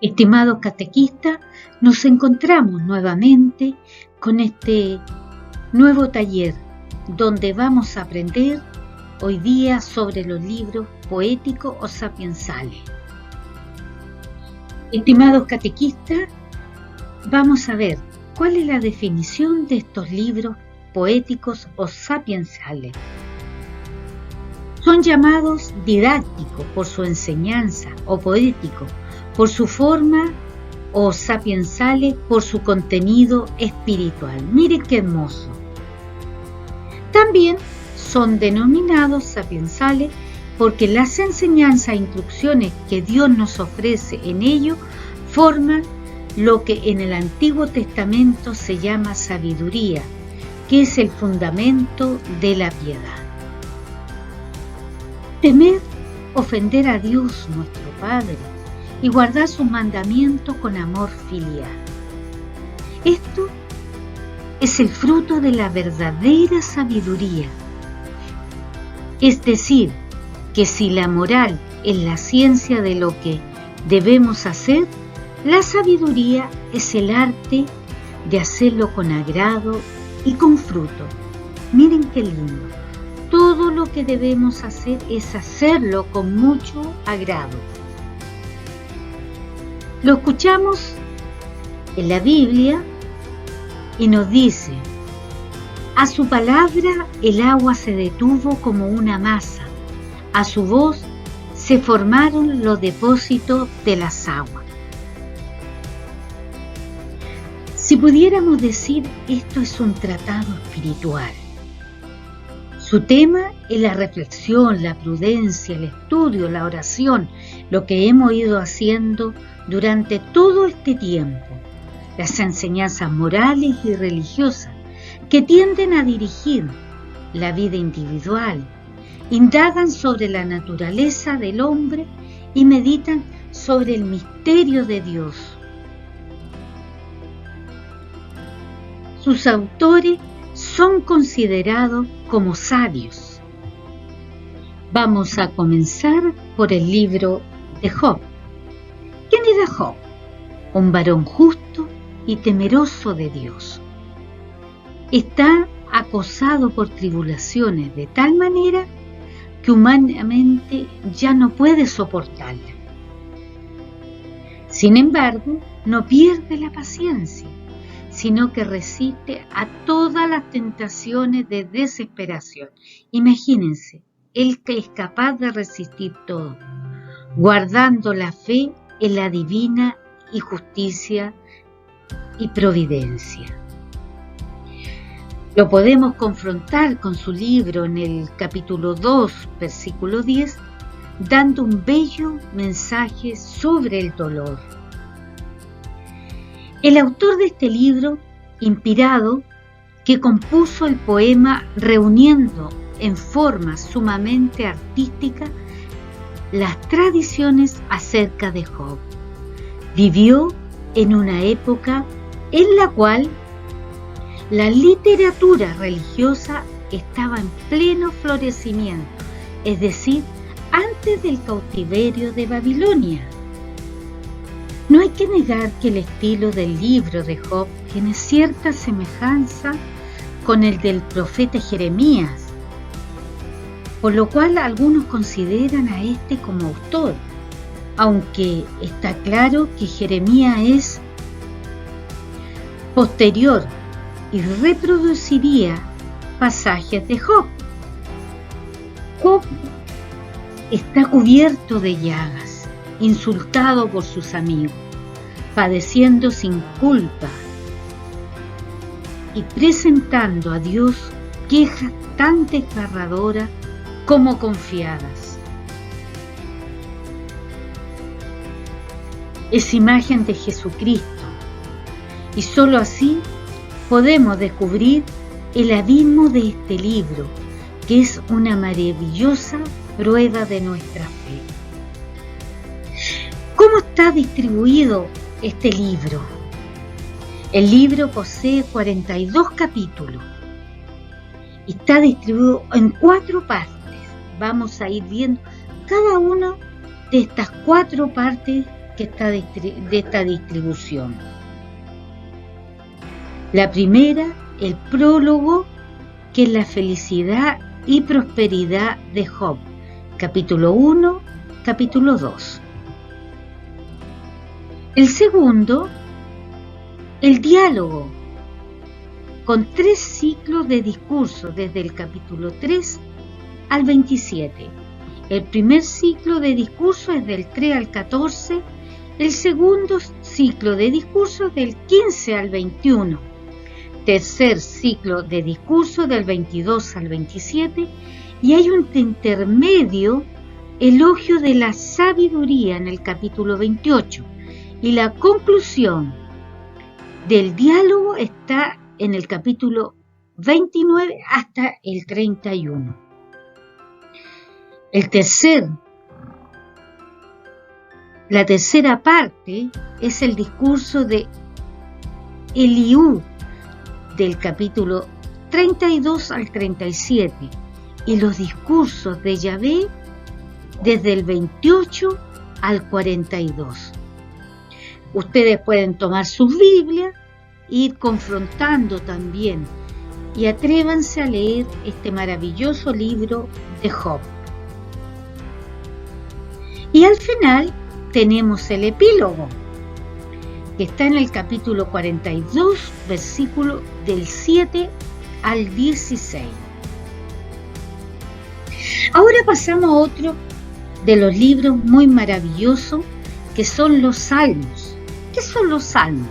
Estimados catequistas, nos encontramos nuevamente con este nuevo taller donde vamos a aprender hoy día sobre los libros poéticos o sapiensales. Estimados catequistas, vamos a ver cuál es la definición de estos libros poéticos o sapiensales. Son llamados didácticos por su enseñanza o poéticos por su forma o sapiensales por su contenido espiritual. Miren qué hermoso. También son denominados sapiensales porque las enseñanzas e instrucciones que Dios nos ofrece en ellos forman lo que en el Antiguo Testamento se llama sabiduría, que es el fundamento de la piedad. Temer ofender a Dios nuestro Padre y guardar sus mandamientos con amor filial. Esto es el fruto de la verdadera sabiduría. Es decir, que si la moral es la ciencia de lo que debemos hacer, la sabiduría es el arte de hacerlo con agrado y con fruto. Miren qué lindo. Todo lo que debemos hacer es hacerlo con mucho agrado. Lo escuchamos en la Biblia y nos dice: a su palabra el agua se detuvo como una masa, a su voz se formaron los depósitos de las aguas. Si pudiéramos decir, esto es un tratado espiritual. Su tema es la reflexión, la prudencia, el estudio, la oración, lo que hemos ido haciendo durante todo este tiempo. Las enseñanzas morales y religiosas que tienden a dirigir la vida individual, indagan sobre la naturaleza del hombre y meditan sobre el misterio de Dios. Sus autores son considerados como sabios. Vamos a comenzar por el libro de Job. ¿Quién era Job? Un varón justo y temeroso de Dios. Está acosado por tribulaciones de tal manera que humanamente ya no puede soportarla. Sin embargo, no pierde la paciencia, sino que resiste a todas las tentaciones de desesperación. Imagínense, él que es capaz de resistir todo, guardando la fe en la divina y justicia y providencia. Lo podemos confrontar con su libro en el capítulo 2, versículo 10, dando un bello mensaje sobre el dolor. El autor de este libro, inspirado, que compuso el poema reuniendo en forma sumamente artística las tradiciones acerca de Job, vivió en una época en la cual la literatura religiosa estaba en pleno florecimiento, es decir, antes del cautiverio de Babilonia. No hay que negar que el estilo del libro de Job tiene cierta semejanza con el del profeta Jeremías, por lo cual algunos consideran a este como autor, aunque está claro que Jeremías es posterior y reproduciría pasajes de Job. Job está cubierto de llagas, insultado por sus amigos, padeciendo sin culpa y presentando a Dios quejas tan desgarradoras como confiadas. Es imagen de Jesucristo y sólo así podemos descubrir el abismo de este libro, que es una maravillosa prueba de nuestra fe. ¿Cómo está distribuido este libro? El libro posee 42 capítulos y está distribuido en 4 partes. Vamos a ir viendo cada una de estas 4 partes de esta distribución. La primera, el prólogo, que es la felicidad y prosperidad de Job, capítulo 1, capítulo 2. El segundo, el diálogo, con 3 ciclos de discurso desde el capítulo 3 al 27. El primer ciclo de discurso es del 3 al 14, el segundo ciclo de discurso es del 15 al 21, tercer ciclo de discurso del 22 al 27, y hay un intermedio, elogio de la sabiduría, en el capítulo 28, y la conclusión del diálogo está en el capítulo 29 hasta el 31. La tercera parte es el discurso de Eliú del capítulo 32 al 37 y los discursos de Yahvé desde el 28 al 42. Ustedes pueden tomar sus Biblias e ir confrontando también y atrévanse a leer este maravilloso libro de Job. Y al final tenemos el epílogo, que está en el capítulo 42, versículo del 7 al 16. Ahora pasamos a otro de los libros muy maravillosos, que son los Salmos. ¿Qué son los Salmos?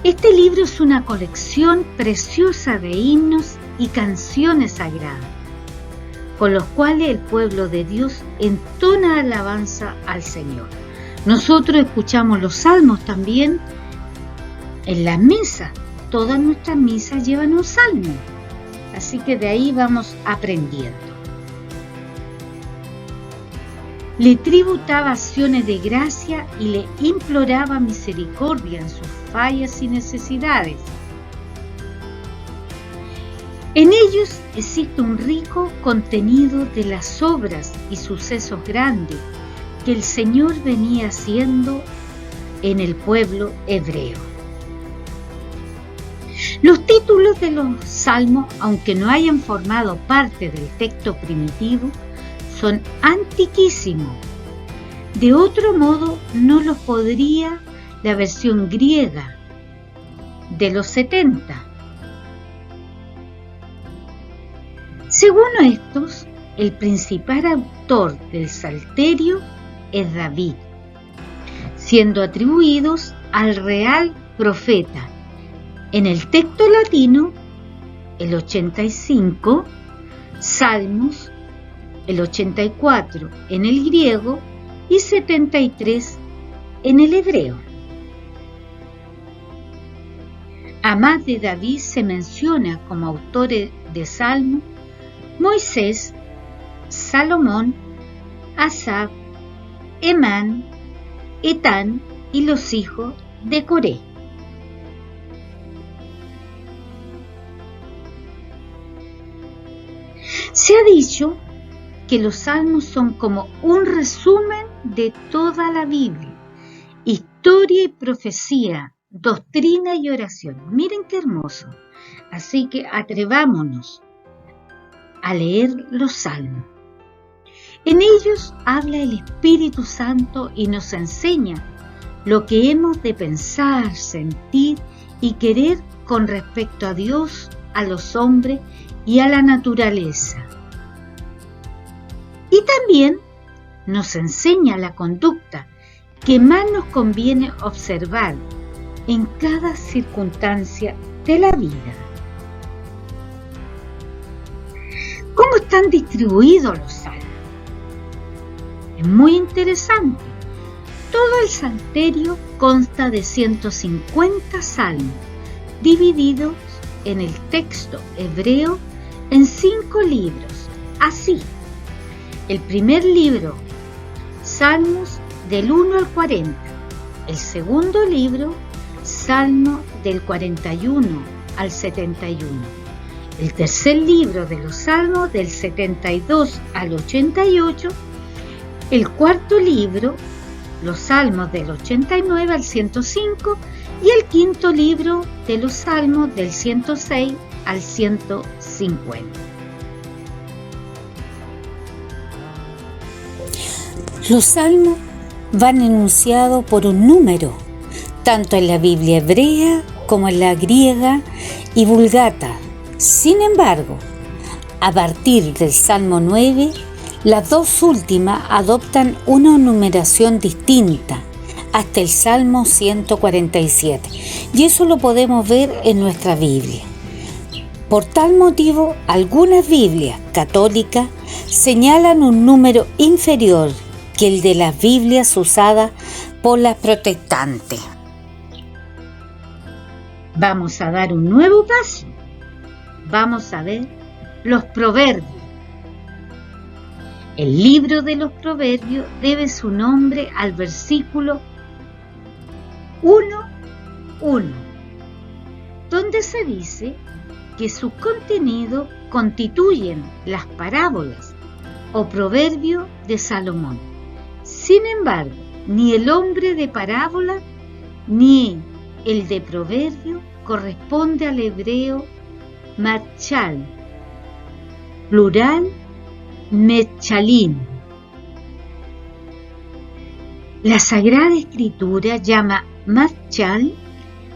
Este libro es una colección preciosa de himnos y canciones sagradas, con los cuales el pueblo de Dios entona alabanza al Señor. Nosotros escuchamos los salmos también en las misas. Todas nuestras misas llevan un salmo, así que de ahí vamos aprendiendo. Le tributaba acciones de gracia y le imploraba misericordia en sus fallas y necesidades. En ellos existe un rico contenido de las obras y sucesos grandes que el Señor venía haciendo en el pueblo hebreo. Los títulos de los salmos, aunque no hayan formado parte del texto primitivo, son antiquísimos. De otro modo, no los podría la versión griega de los 70. Según estos, el principal autor del Salterio es David, siendo atribuidos al real profeta. En el texto latino, el 85, Salmos, el 84 en el griego y 73 en el hebreo. A más de David se menciona como autores de salmos Moisés, Salomón, Asaf, Emán, Etán y los hijos de Coré. Se ha dicho que los salmos son como un resumen de toda la Biblia, historia y profecía, doctrina y oración. Miren qué hermoso. Así que atrevámonos a leer los salmos. En ellos habla el Espíritu Santo y nos enseña lo que hemos de pensar, sentir y querer con respecto a Dios, a los hombres y a la naturaleza. Y también nos enseña la conducta que más nos conviene observar en cada circunstancia de la vida. ¿Cómo están distribuidos los salmos? Es muy interesante. Todo el Salterio consta de 150 salmos, divididos en el texto hebreo en 5 libros. Así, el primer libro, Salmos del 1 al 40. El segundo libro, Salmo del 41 al 71. El tercer libro de los Salmos del 72 al 88. El cuarto libro, los Salmos del 89 al 105, y el quinto libro de los Salmos del 106 al 150. Los salmos van enunciados por un número, tanto en la Biblia hebrea como en la griega y vulgata. Sin embargo, a partir del Salmo 9, las dos últimas adoptan una numeración distinta, hasta el Salmo 147, y eso lo podemos ver en nuestra Biblia. Por tal motivo, algunas Biblias católicas señalan un número inferior que el de las Biblias usadas por las protestantes. Vamos a dar un nuevo paso. Vamos a ver los proverbios. El libro de los proverbios debe su nombre al versículo 1:1, donde se dice que su contenido constituyen las parábolas o proverbios de Salomón. Sin embargo, ni el hombre de parábola ni el de proverbio corresponde al hebreo machal, plural mechalim. La Sagrada Escritura llama machal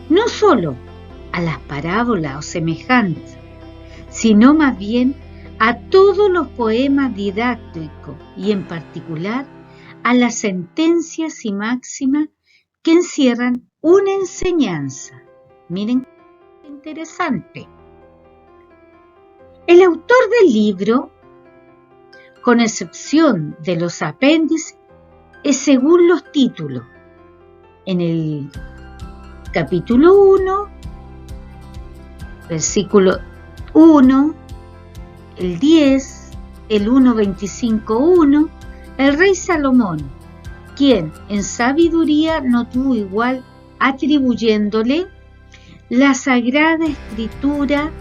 no solo a las parábolas o semejanzas, sino más bien a todos los poemas didácticos y en particular a las sentencias y máximas que encierran una enseñanza. Miren qué interesante. El autor del libro, con excepción de los apéndices, es según los títulos. En el capítulo 1, versículo 1, el 10, el 1:25:1, el rey Salomón, quien en sabiduría no tuvo igual, atribuyéndole la Sagrada Escritura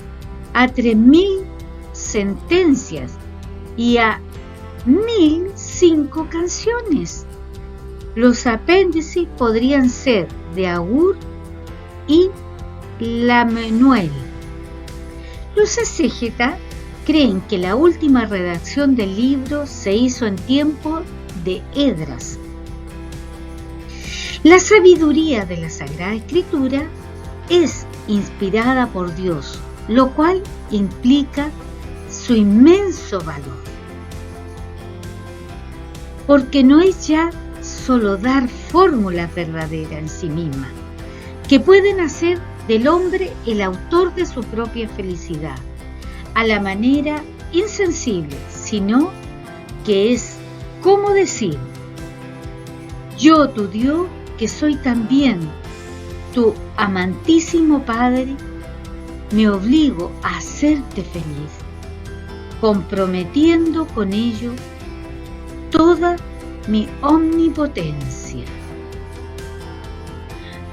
a 3.000 sentencias y a 1.005 canciones. Los apéndices podrían ser de Agur y Lemuel. Los exégetas creen que la última redacción del libro se hizo en tiempo de Esdras. La sabiduría de la Sagrada Escritura es inspirada por Dios, lo cual implica su inmenso valor. Porque no es ya solo dar fórmulas verdaderas en sí mismas, que pueden hacer del hombre el autor de su propia felicidad, a la manera insensible, sino que es como decir: yo, tu Dios, que soy también tu amantísimo Padre, me obligo a hacerte feliz, comprometiendo con ello toda mi omnipotencia.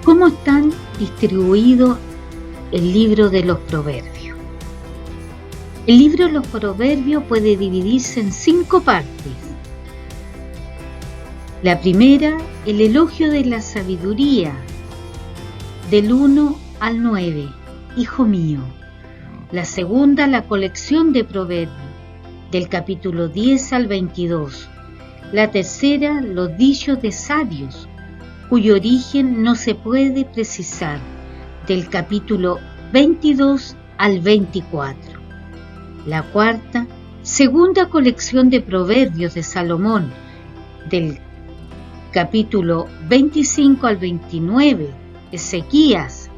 ¿Cómo están distribuidos el libro de los proverbios? El libro de los proverbios puede dividirse en 5 partes. La primera, el elogio de la sabiduría, del 1 al 9, hijo mío. La segunda, la colección de proverbios, del capítulo 10 al 22. La tercera, los dichos de sabios, cuyo origen no se puede precisar, del capítulo 22 al 24. La cuarta, segunda colección de proverbios de Salomón, del capítulo 25 al 29, Ezequías,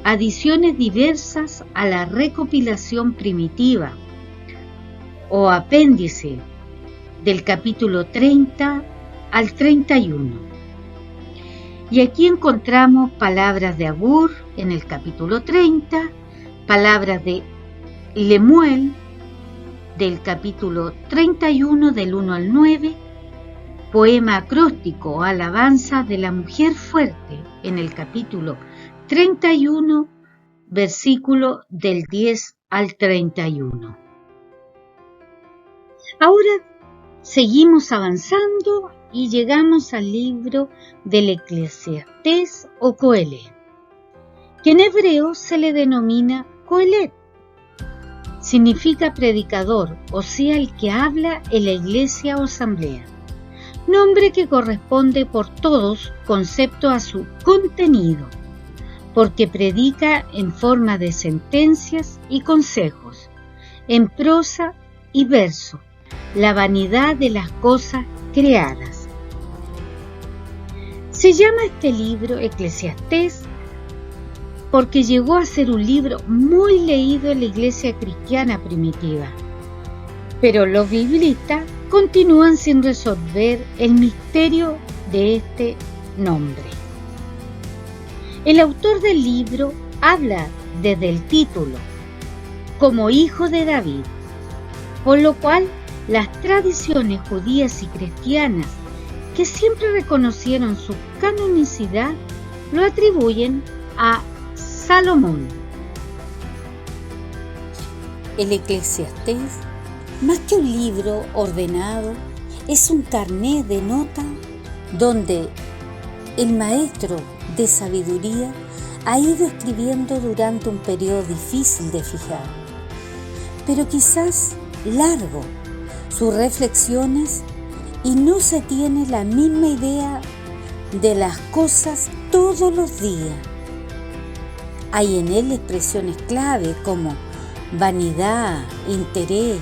adiciones diversas a la recopilación primitiva, o apéndice, del capítulo 30 al 31. Y aquí encontramos palabras de Agur en el capítulo 30, palabras de Lemuel del capítulo 31 del 1 al 9, poema acróstico o alabanza de la mujer fuerte en el capítulo 31, versículo del 10 al 31. Ahora seguimos avanzando y llegamos al libro del Eclesiastés o Coelet, que en hebreo se le denomina Coelet. Significa predicador, o sea, el que habla en la iglesia o asamblea. Nombre que corresponde por todos concepto a su contenido, porque predica en forma de sentencias y consejos, en prosa y verso, la vanidad de las cosas creadas. Se llama este libro Eclesiastés porque llegó a ser un libro muy leído en la iglesia cristiana primitiva, pero los biblistas continúan sin resolver el misterio de este nombre. El autor del libro habla desde el título como hijo de David, por lo cual las tradiciones judías y cristianas, que siempre reconocieron su canonicidad, lo atribuyen a Salomón. El Eclesiastés, más que un libro ordenado, es un carnet de nota donde el maestro de sabiduría ha ido escribiendo durante un periodo difícil de fijar, pero quizás largo, sus reflexiones, y no se tiene la misma idea de las cosas todos los días. Hay en él expresiones clave como vanidad, interés,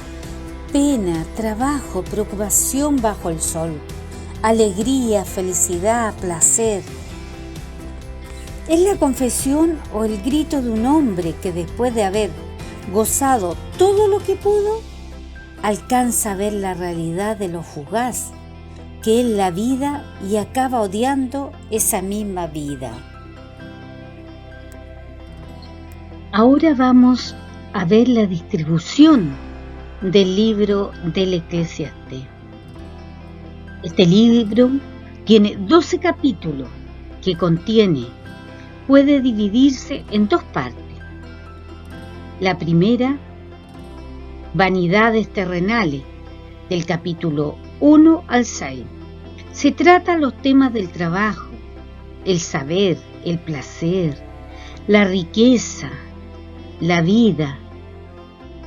pena, trabajo, preocupación bajo el sol, alegría, felicidad, placer. Es la confesión o el grito de un hombre que después de haber gozado todo lo que pudo, alcanza a ver la realidad de lo fugaz que es la vida y acaba odiando esa misma vida. Ahora vamos a ver la distribución del libro del Eclesiastés. Este libro tiene 12 capítulos que puede dividirse en dos partes. La primera, vanidades terrenales, del capítulo 1 al 6. Se trata los temas del trabajo, el saber, el placer, la riqueza, la vida,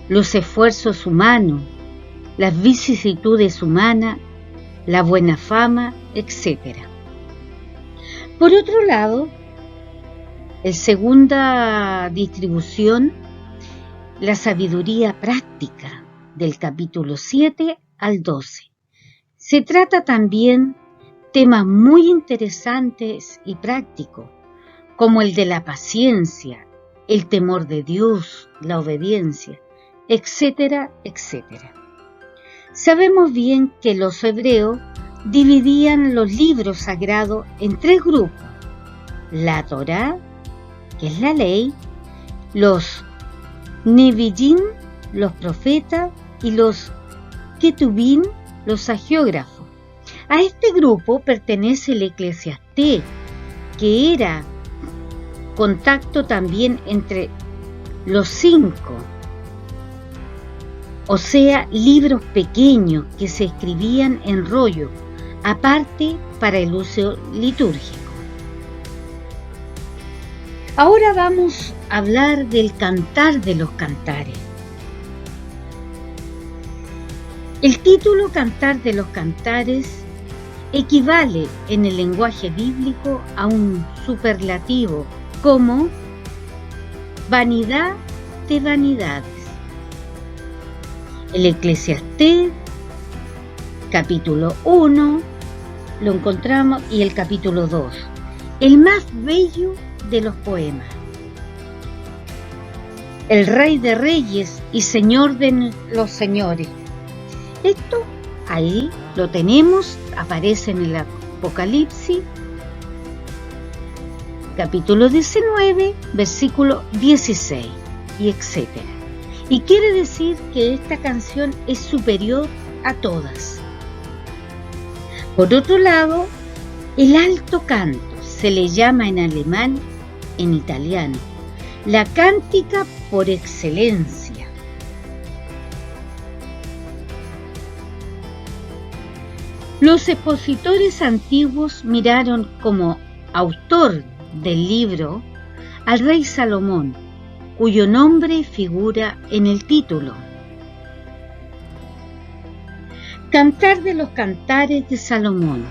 los esfuerzos humanos, las vicisitudes humanas, la buena fama, etc. Por otro lado, en segunda distribución, la sabiduría práctica, del capítulo 7 al 12. Se trata también temas muy interesantes y prácticos, como el de la paciencia, el temor de Dios, la obediencia, etcétera, etcétera. Sabemos bien que los hebreos dividían los libros sagrados en tres grupos: la Torá, que es la ley, los Nevi'im, los profetas, y los Ketubim, los hagiógrafos. A este grupo pertenece el Eclesiastés, que era contacto también entre los 5, o sea, libros pequeños que se escribían en rollo, aparte para el uso litúrgico. Ahora vamos a hablar del Cantar de los Cantares. El título Cantar de los Cantares equivale en el lenguaje bíblico a un superlativo como vanidad de vanidades. El Eclesiastés, capítulo 1, lo encontramos, y el capítulo 2, el más bello de los poemas. El Rey de Reyes y Señor de los Señores. Esto ahí lo tenemos, aparece en el Apocalipsis, capítulo 19, versículo 16, y etc. Y quiere decir que esta canción es superior a todas. Por otro lado, el alto canto se le llama en alemán, en italiano, la cántica por excelencia. Los expositores antiguos miraron como autor del libro al rey Salomón, cuyo nombre figura en el título. Cantar de los Cantares de Salomón,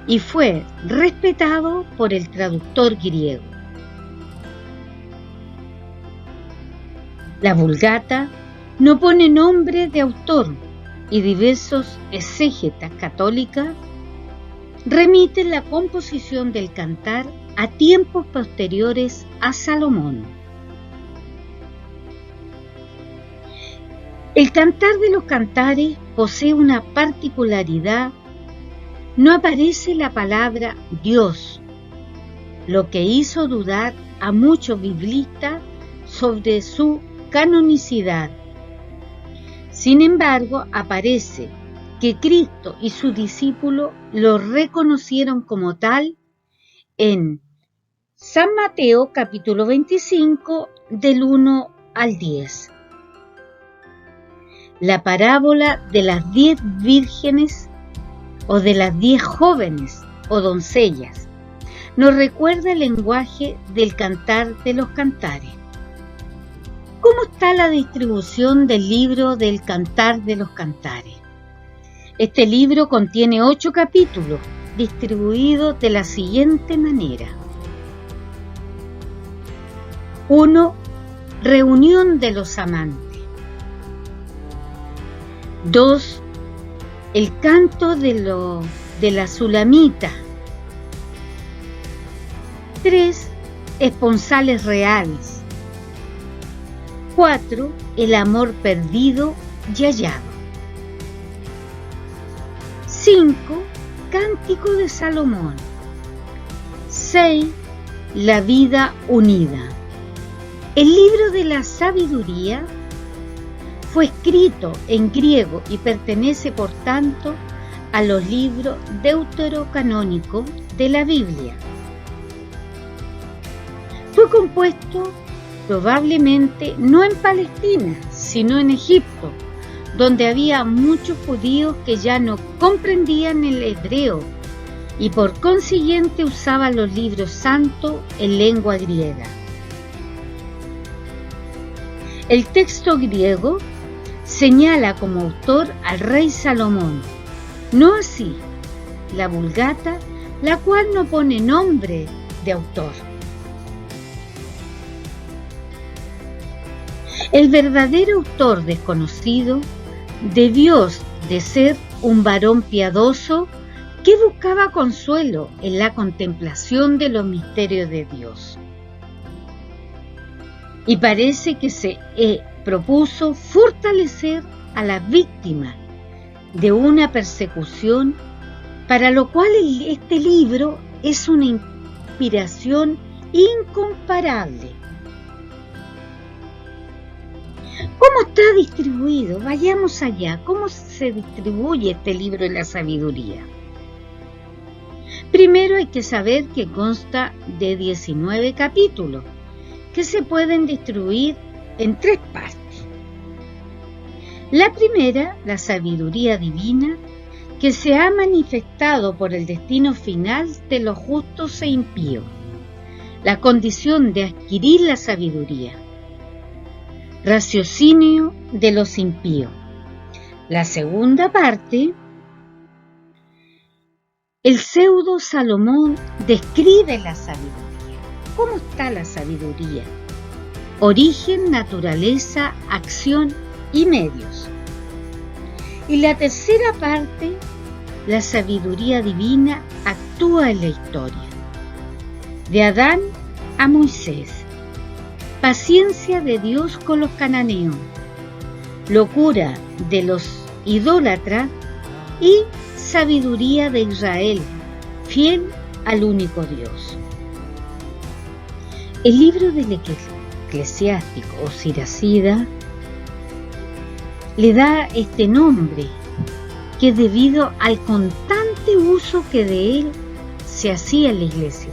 y fue respetado por el traductor griego. La Vulgata no pone nombre de autor y diversos exégetas católicas remiten la composición del cantar a tiempos posteriores a Salomón. El Cantar de los Cantares posee una particularidad: no aparece la palabra Dios, lo que hizo dudar a muchos biblistas sobre su canonicidad. Sin embargo, aparece que Cristo y sus discípulos lo reconocieron como tal en San Mateo capítulo 25 del 1 al 10. La parábola de las 10 vírgenes o de las 10 jóvenes o doncellas nos recuerda el lenguaje del Cantar de los Cantares. ¿Cómo está la distribución del libro del Cantar de los Cantares? Este libro contiene 8 capítulos, distribuidos de la siguiente manera. 1. Reunión de los amantes. 2. El canto de la Sulamita. 3. Esponsales reales. 4. El amor perdido y hallado. 5. Cántico de Salomón. 6. La vida unida. El libro de la sabiduría fue escrito en griego y pertenece, por tanto, a los libros deuterocanónicos de la Biblia. Fue compuesto probablemente no en Palestina, sino en Egipto, donde había muchos judíos que ya no comprendían el hebreo y por consiguiente usaban los libros santos en lengua griega. El texto griego señala como autor al rey Salomón, no así la Vulgata, la cual no pone nombre de autor. El verdadero autor desconocido debió de ser un varón piadoso que buscaba consuelo en la contemplación de los misterios de Dios. Y parece que se propuso fortalecer a las víctimas de una persecución, para lo cual este libro es una inspiración incomparable. ¿Cómo está distribuido? Vayamos allá. ¿Cómo se distribuye este libro de la sabiduría? Primero hay que saber que consta de 19 capítulos, que se pueden distribuir en 3 partes. La primera, la sabiduría divina, que se ha manifestado por el destino final de los justos e impíos, la condición de adquirir la sabiduría. Raciocinio de los impíos. La segunda parte, el pseudo Salomón describe la sabiduría. ¿Cómo está la sabiduría? Origen, naturaleza, acción y medios. Y la tercera parte, la sabiduría divina actúa en la historia. De Adán a Moisés. Paciencia de Dios con los cananeos. Locura de los idólatras y sabiduría de Israel, fiel al único Dios. El libro del Eclesiástico o Siracida le da este nombre, que es debido al constante uso que de él se hacía en la iglesia,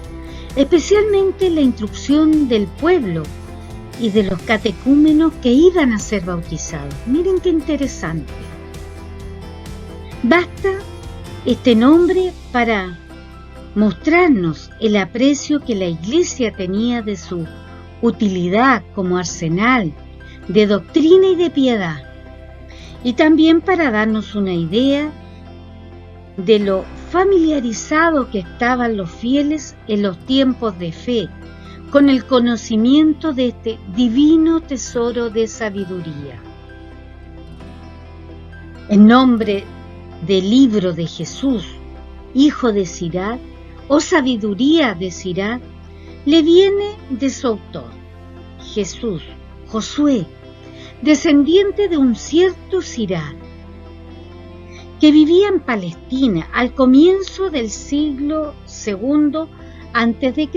especialmente la instrucción del pueblo y de los catecúmenos que iban a ser bautizados. Miren qué interesante. Basta este nombre para mostrarnos el aprecio que la Iglesia tenía de su utilidad como arsenal de doctrina y de piedad, y también para darnos una idea de lo familiarizado que estaban los fieles en los tiempos de fe con el conocimiento de este divino tesoro de sabiduría. El nombre del libro de Jesús, hijo de Sirach, o sabiduría de Sirach, le viene de su autor, Jesús, Josué, descendiente de un cierto Sirach, que vivía en Palestina al comienzo del siglo II a.C.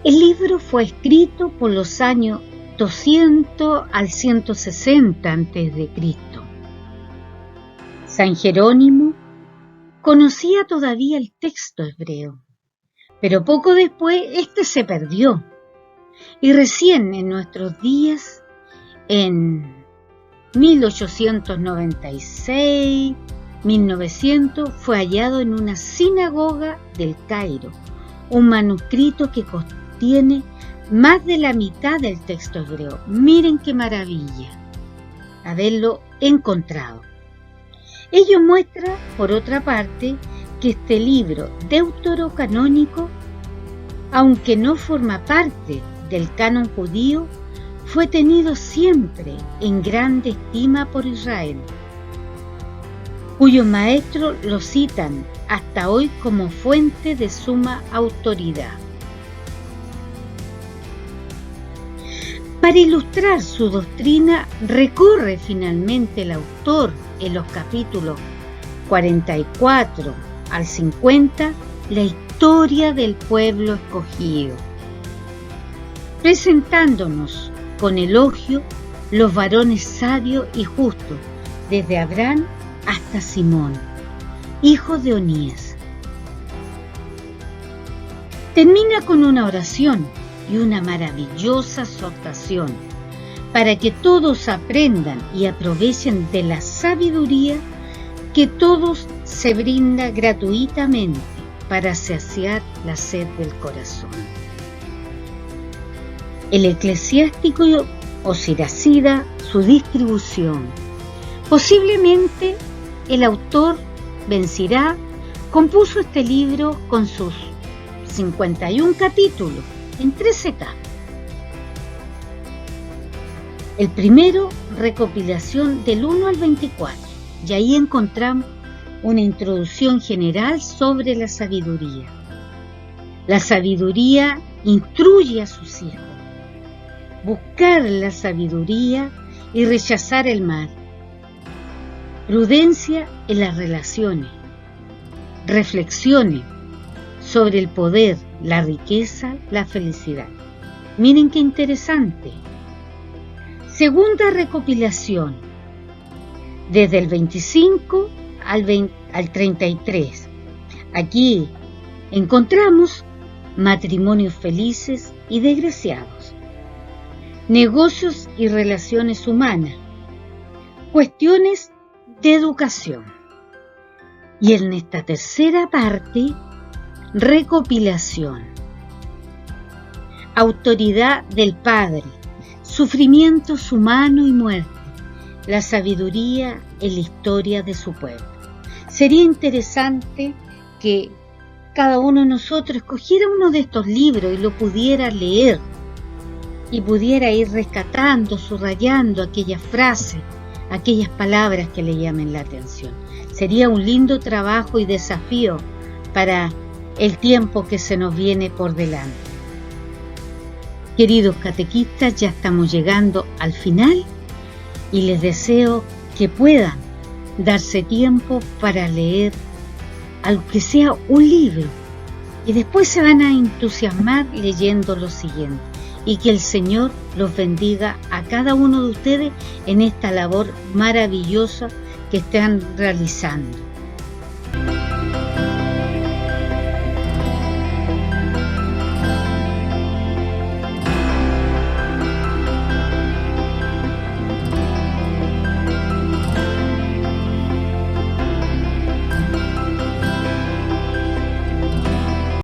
El libro fue escrito por los años 200 al 160 a.C. San Jerónimo conocía todavía el texto hebreo, pero poco después este se perdió, y recién en nuestros días, en 1896, 1900, fue hallado en una sinagoga del Cairo un manuscrito que contiene más de la mitad del texto hebreo. Miren qué maravilla haberlo encontrado. Ello muestra, por otra parte, que este libro deuterocanónico, aunque no forma parte del canon judío, fue tenido siempre en grande estima por Israel, cuyos maestros lo citan hasta hoy como fuente de suma autoridad. Para ilustrar su doctrina, recorre finalmente el autor en los capítulos 44 al 50 la historia del pueblo escogido, presentándonos con elogio los varones sabios y justos, desde Abraham hasta Simón, hijo de Onías. Termina con una oración y una maravillosa exhortación para que todos aprendan y aprovechen de la sabiduría que todos se brinda gratuitamente para saciar la sed del corazón. El eclesiástico o siracida, su distribución. Posiblemente el autor Ben Sirach compuso este libro con sus 51 capítulos en 13 capas. El primero, recopilación del 1 al 24, y ahí encontramos una introducción general sobre la sabiduría. La sabiduría instruye a sus hijos. Buscar la sabiduría y rechazar el mal. Prudencia en las relaciones. Reflexiones sobre el poder, la riqueza, la felicidad. Miren qué interesante. Segunda recopilación, desde el 25 al 33. Aquí encontramos matrimonios felices y desgraciados, negocios y relaciones humanas, cuestiones de educación. Y en esta tercera parte, recopilación, autoridad del Padre, sufrimientos humanos y muerte, la sabiduría en la historia de su pueblo. Sería interesante que cada uno de nosotros escogiera uno de estos libros y lo pudiera leer y pudiera ir rescatando, subrayando aquellas frases, aquellas palabras que le llamen la atención. Sería un lindo trabajo y desafío para el tiempo que se nos viene por delante. Queridos catequistas, ya estamos llegando al final y les deseo que puedan darse tiempo para leer, aunque sea un libro, y después se van a entusiasmar leyendo lo siguiente, y que el Señor los bendiga a cada uno de ustedes en esta labor maravillosa que están realizando.